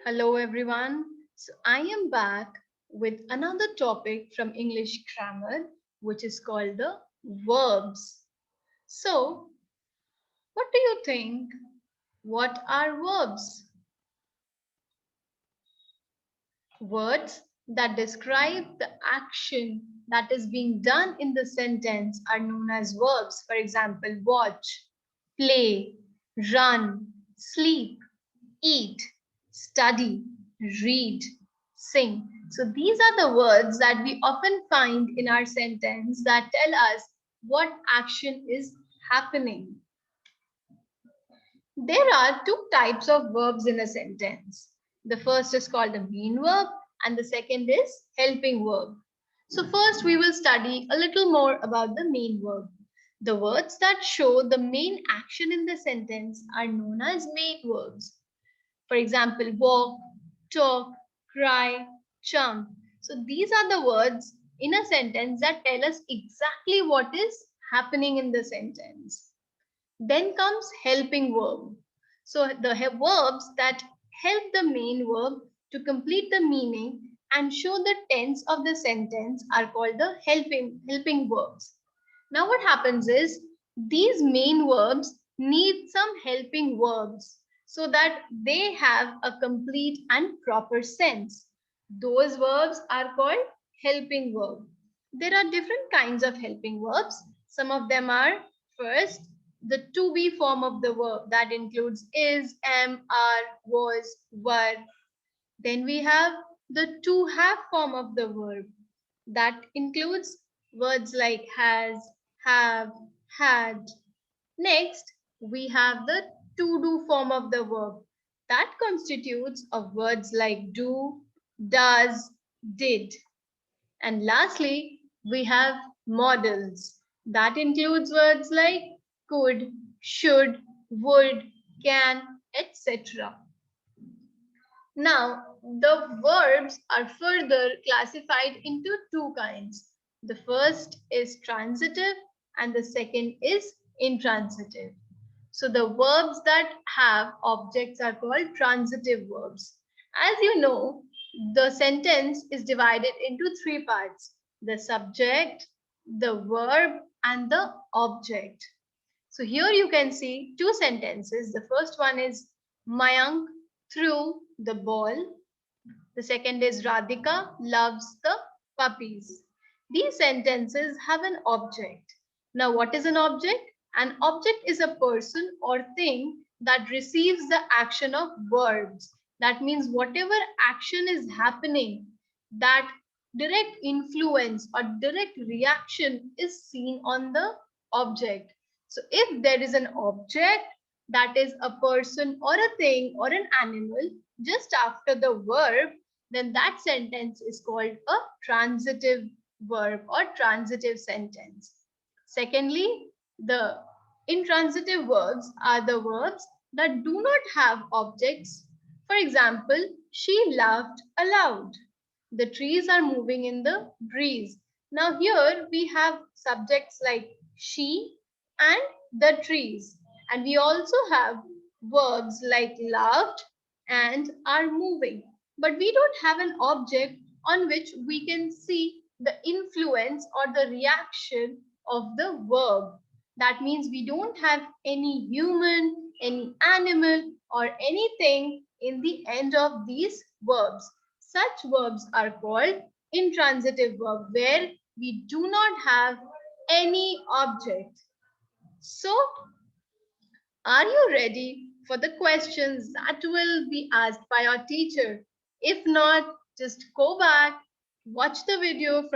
Hello everyone. So I am back with another topic from English grammar, which is called the verbs. So, what do you think? What are verbs? Words that describe the action that is being done in the sentence are known as verbs. For example, watch, play, run, sleep, eat, study, read, sing. So these are the words that we often find in our sentence that tell us what action is happening. There are two types of verbs in a sentence. The first is called the main verb and the second is helping verb. So first we will study a little more about the main verb. The words that show the main action in the sentence are known as main verbs. For example, walk, talk, cry, jump. So these are the words in a sentence that tell us exactly what is happening in the sentence. Then comes helping verb. So the verbs that help the main verb to complete the meaning and show the tense of the sentence are called the helping verbs. Now what happens is these main verbs need some helping verbs so that they have a complete and proper sense. Those verbs are called helping verb. There are different kinds of helping verbs. Some of them are first the to be form of the verb that includes is, am, are, was, were. Then we have the to have form of the verb that includes words like has, have, had. Next, we have the to do form of the verb that constitutes of words like do, does, did. And lastly, we have modals that includes words like could, should, would, can, etc. Now, the verbs are further classified into two kinds. The first is transitive and the second is intransitive. So the verbs that have objects are called transitive verbs. As you know, the sentence is divided into three parts: the subject, the verb, and the object. So here you can see two sentences. The first one is Mayank threw the ball. The second is Radhika loves the puppies. These sentences have an object. Now, what is an object? An object is a person or thing that receives the action of verbs. That means whatever action is happening, that direct influence or direct reaction is seen on the object. So, if there is an object, that is a person or a thing or an animal, just after the verb, then that sentence is called a transitive verb or transitive sentence. Secondly, the intransitive verbs are the verbs that do not have objects. For example, she laughed aloud. The trees are moving in the breeze. Now here we have subjects like she and the trees. And we also have verbs like laughed and are moving. But we don't have an object on which we can see the influence or the reaction of the verb. That means we don't have any human, any animal, or anything in the end of these verbs. Such verbs are called intransitive verb where we do not have any object. So, are you ready for the questions that will be asked by our teacher? If not, just go back, watch the video